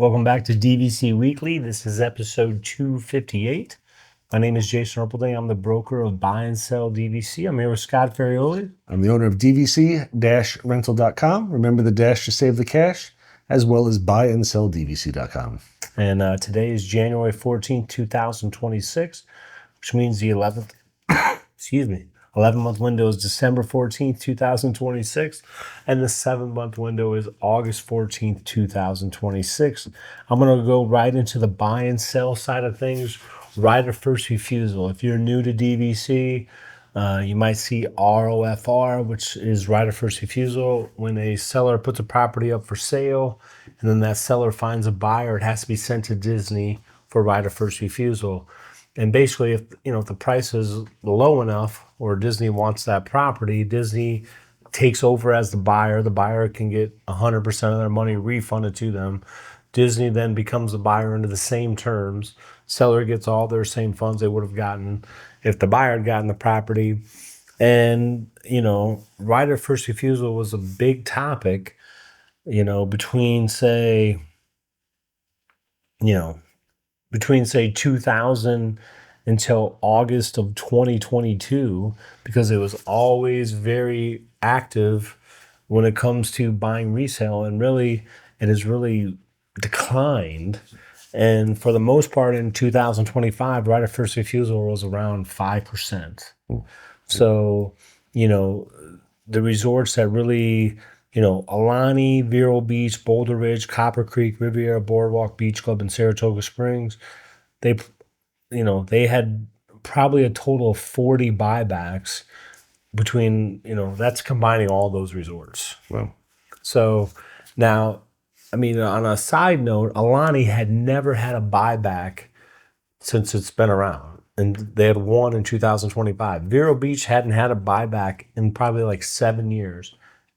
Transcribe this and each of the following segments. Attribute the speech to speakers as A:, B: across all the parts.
A: Welcome back to DVC Weekly. This is episode 258. My name is Jason Erpelding. I'm the broker of Buy and Sell DVC. I'm here with Scott Ferrioli.
B: I'm the owner of DVC-Rental.com. Remember the dash to save the cash, as well as buyandsellDVC.com.
A: And today is January 14th, 2026, which means the 11th, 11-month window is December 14th, 2026, and the 7-month window is August 14th, 2026. I'm going to go right into the buy and sell side of things, right of first refusal. If you're new to DVC, you might see ROFR, which is right of first refusal. When a seller puts a property up for sale, and then that seller finds a buyer, it has to be sent to Disney for right of first refusal. And basically, if the price is low enough, or Disney wants that property, Disney takes over as the buyer. The buyer can get 100% of their money refunded to them. Disney then becomes the buyer under the same terms. Seller gets all their same funds they would have gotten if the buyer had gotten the property. And right of first refusal was a big topic. Between say 2000 until August of 2022, because it was always very active when it comes to buying resale, and really it has really declined. And for the most part in 2025, right of first refusal was around 5%. So, the resorts that really, Alani, Vero Beach, Boulder Ridge, Copper Creek, Riviera, Boardwalk, Beach Club, and Saratoga Springs, they had probably a total of 40 buybacks between, that's combining all those resorts.
B: Wow.
A: So now, on a side note, Alani had never had a buyback since it's been around. And they had one in 2025. Vero Beach hadn't had a buyback in probably like 7 years.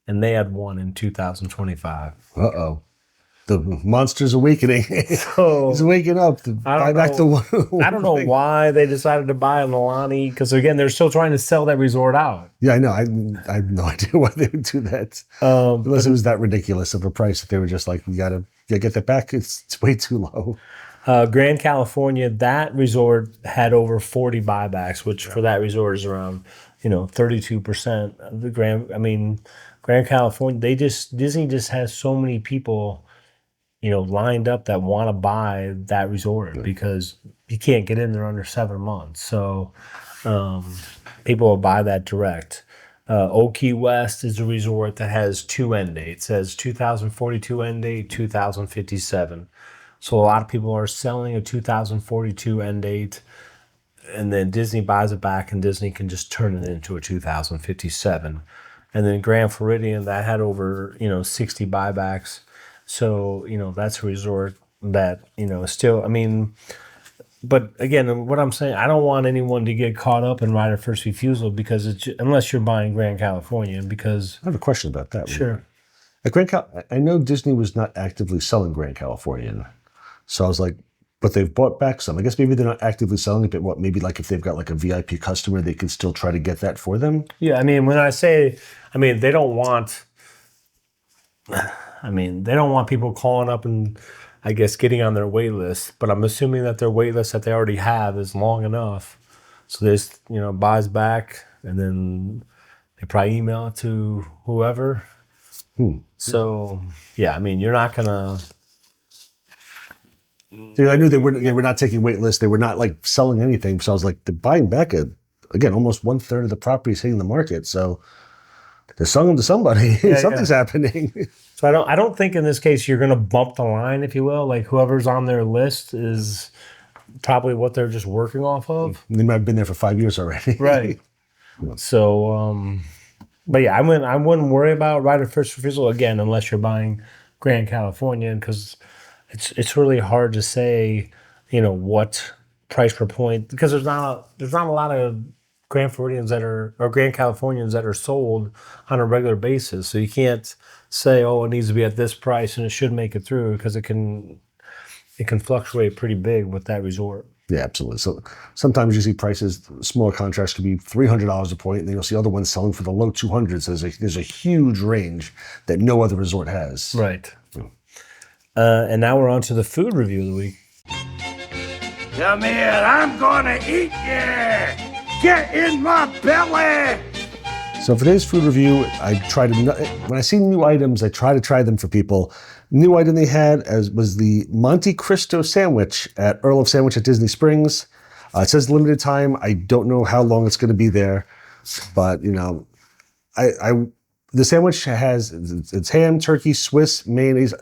A: And they had one in 2025.
B: Uh-oh. The monster's awakening.
A: So,
B: he's waking up to buy back the one.
A: I don't know why they decided to buy an Alani, because again, they're still trying to sell that resort out.
B: Yeah, I know. I have no idea why they would do that. Unless it was that ridiculous of a price that they were just like, you gotta get that back. It's way too low.
A: Grand California, that resort had over 40 buybacks, which for that resort is around 32% of the Grand California. Disney just has so many people lined up that want to buy that resort, because you can't get in there under 7 months. So people will buy that direct. Oak Key West is a resort that has 2 end dates. It has 2042 end date, 2057. So a lot of people are selling a 2042 end date, and then Disney buys it back, and Disney can just turn it into a 2057. And then Grand Floridian, that had over 60 buybacks. So, that's a resort that, still, but again, what I'm saying, I don't want anyone to get caught up in right of first refusal, because unless you're buying Grand California, because...
B: I have a question about that.
A: Sure.
B: I know Disney was not actively selling Grand California. So I was like, but they've bought back some. I guess maybe they're not actively selling it, but maybe like if they've got like a VIP customer, they can still try to get that for them?
A: Yeah, when I say, they don't want... they don't want people calling up and, I guess, getting on their wait list. But I'm assuming that their wait list that they already have is long enough. So this, buys back, and then they probably email it to whoever. So, yeah, you're not going to...
B: I knew they were not taking wait lists. They were not like selling anything. So I was like, they're buying back almost 1/3 of the property is hitting the market. So they're selling them to somebody. Yeah, something's happening.
A: So I don't think in this case you're going to bump the line, if you will. Like whoever's on their list is probably what they're just working off of.
B: They might have been there for 5 years already.
A: Right. So, but yeah, I wouldn't worry about right of first refusal again, unless you're buying Grand California, because it's really hard to say, what price per point, because there's not a lot of Grand Floridians or Grand Californians that are sold on a regular basis. So you can't say, oh, it needs to be at this price and it should make it through, because it can fluctuate pretty big with that resort.
B: Yeah, absolutely. So sometimes you see prices, smaller contracts could be $300 a point, and then you'll see other ones selling for the low 200s. There's a huge range that no other resort has.
A: Right. And now we're on to the food review of the week.
C: Come here, I'm gonna eat you! Get in my belly!
B: So for today's food review, when I see new items, I try to try them for people. New item they had was the Monte Cristo sandwich at Earl of Sandwich at Disney Springs. It says limited time. I don't know how long it's going to be there, but the sandwich has it's ham, turkey, Swiss, mayonnaise.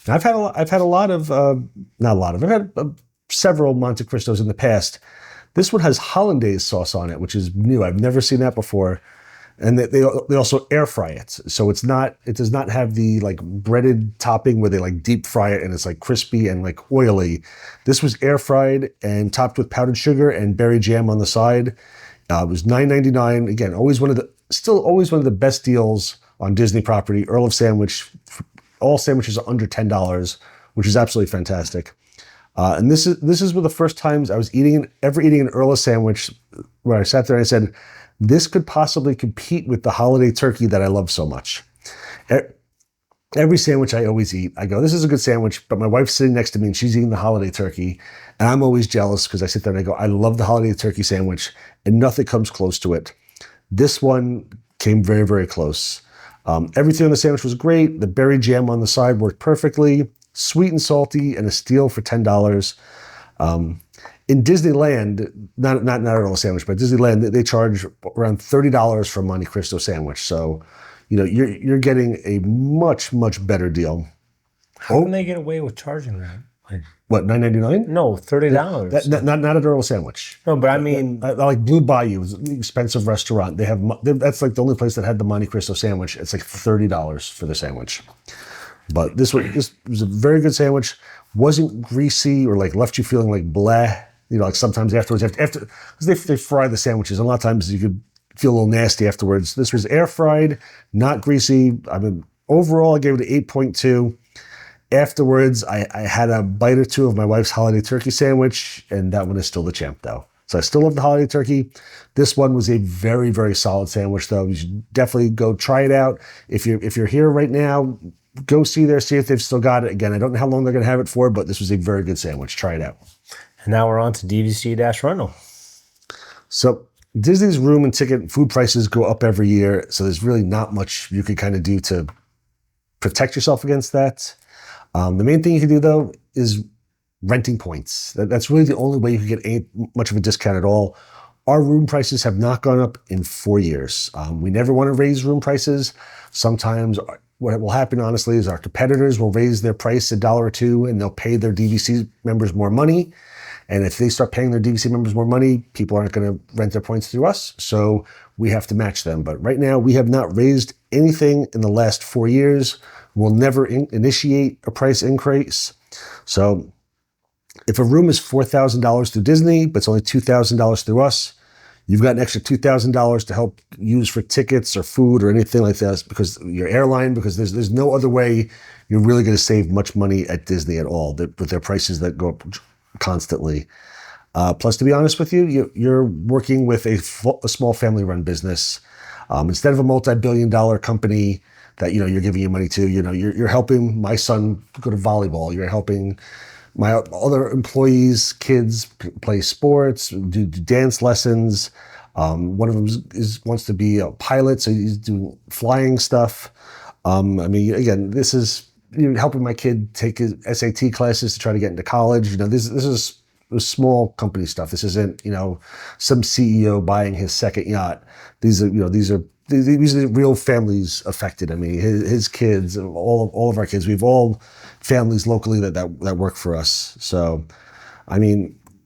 B: Now, I've had a lot of not a lot of I've had several Monte Cristos in the past. This one has hollandaise sauce on it, which is new. I've never seen that before. And they also air fry it, so it does not have the like breaded topping where they like deep fry it and it's like crispy and like oily. This was air fried and topped with powdered sugar and berry jam on the side. It was $9.99. Again, still always one of the best deals on Disney property. Earl of Sandwich, all sandwiches are under $10, which is absolutely fantastic. And this is one of the first times I was ever eating an Earl of Sandwich where I sat there and I said, this could possibly compete with the holiday turkey that I love so much. Every sandwich I always eat, I go, this is a good sandwich, but my wife's sitting next to me and she's eating the holiday turkey. And I'm always jealous because I sit there and I go, I love the holiday turkey sandwich and nothing comes close to it. This one came very, very close. Everything on the sandwich was great. The berry jam on the side worked perfectly. Sweet and salty and a steal for $10. In Disneyland, not at Earl Sandwich, but Disneyland, they charge around $30 for a Monte Cristo sandwich. So, you're getting a much, much better deal.
A: How can they get away with charging that?
B: What, $9.99?
A: No, $30.
B: Not at Earl Sandwich.
A: No, but I mean,
B: like Blue Bayou is an expensive restaurant. That's like the only place that had the Monte Cristo sandwich. It's like $30 for the sandwich. But this was a very good sandwich. Wasn't greasy or like left you feeling like bleh. Like sometimes afterwards, because they fry the sandwiches, and a lot of times you could feel a little nasty afterwards. This was air fried, not greasy. I mean, overall, I gave it an 8.2. Afterwards, I had a bite or two of my wife's holiday turkey sandwich, and that one is still the champ, though. So I still love the holiday turkey. This one was a very, very solid sandwich, though. You should definitely go try it out. If you're here right now, go see if they've still got it. Again, I don't know how long they're going to have it for, but this was a very good sandwich. Try it out.
A: And now we're on to DVC-Rental.
B: So Disney's room and ticket food prices go up every year. So there's really not much you can kind of do to protect yourself against that. The main thing you can do, though, is renting points. That's really the only way you can get much of a discount at all. Our room prices have not gone up in 4 years. We never want to raise room prices. Sometimes what will happen, honestly, is our competitors will raise their price $1 or $2 and they'll pay their DVC members more money. And if they start paying their DVC members more money, people aren't going to rent their points through us. So we have to match them. But right now, we have not raised anything in the last 4 years. We'll never initiate a price increase. So if a room is $4,000 through Disney, but it's only $2,000 through us, you've got an extra $2,000 to help use for tickets or food or anything like that because your airline, because there's no other way you're really going to save much money at Disney at all with their prices that go up constantly. Plus, to be honest with you, you're working with a small family-run business. Instead of a multi-billion-dollar company that you're giving your money to, you're helping my son go to volleyball. You're helping my other employees' kids play sports, do dance lessons. One of them wants to be a pilot, so he's doing flying stuff. Again, this is helping my kid take his SAT classes to try to get into college. This is small company stuff. This isn't some CEO buying his second yacht. These are real families affected. His kids, all of our kids. We've all families locally that work for us. So,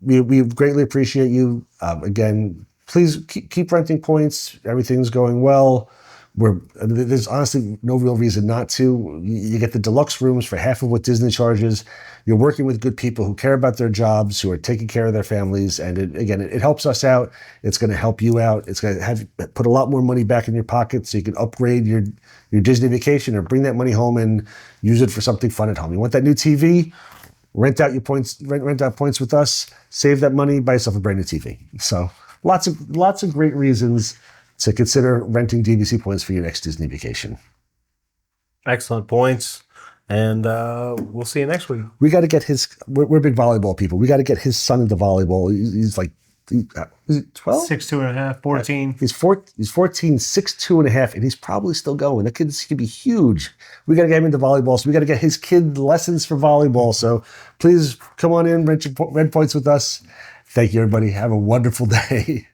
B: we greatly appreciate you. Again, please keep renting points. Everything's going well. There's honestly no real reason not to. You get the deluxe rooms for half of what Disney charges. You're working with good people who care about their jobs, who are taking care of their families, and it helps us out. It's going to help you out. It's going to put a lot more money back in your pocket, so you can upgrade your Disney vacation or bring that money home and use it for something fun at home. You want that new TV? Rent out your points. Rent out points with us. Save that money. Buy yourself a brand new TV. So lots of great reasons to consider renting DVC points for your next Disney vacation.
A: Excellent points. And we'll see you next week.
B: We got to get his. We're big volleyball people. We got to get his son into volleyball. He's like, is it 12?
A: 6'2.5", 14.
B: He's 14, 6'2.5", and he's probably still going. That kid's gonna be huge. We got to get him into volleyball. So we got to get his kid lessons for volleyball. So please come on in, rent points with us. Thank you, everybody. Have a wonderful day.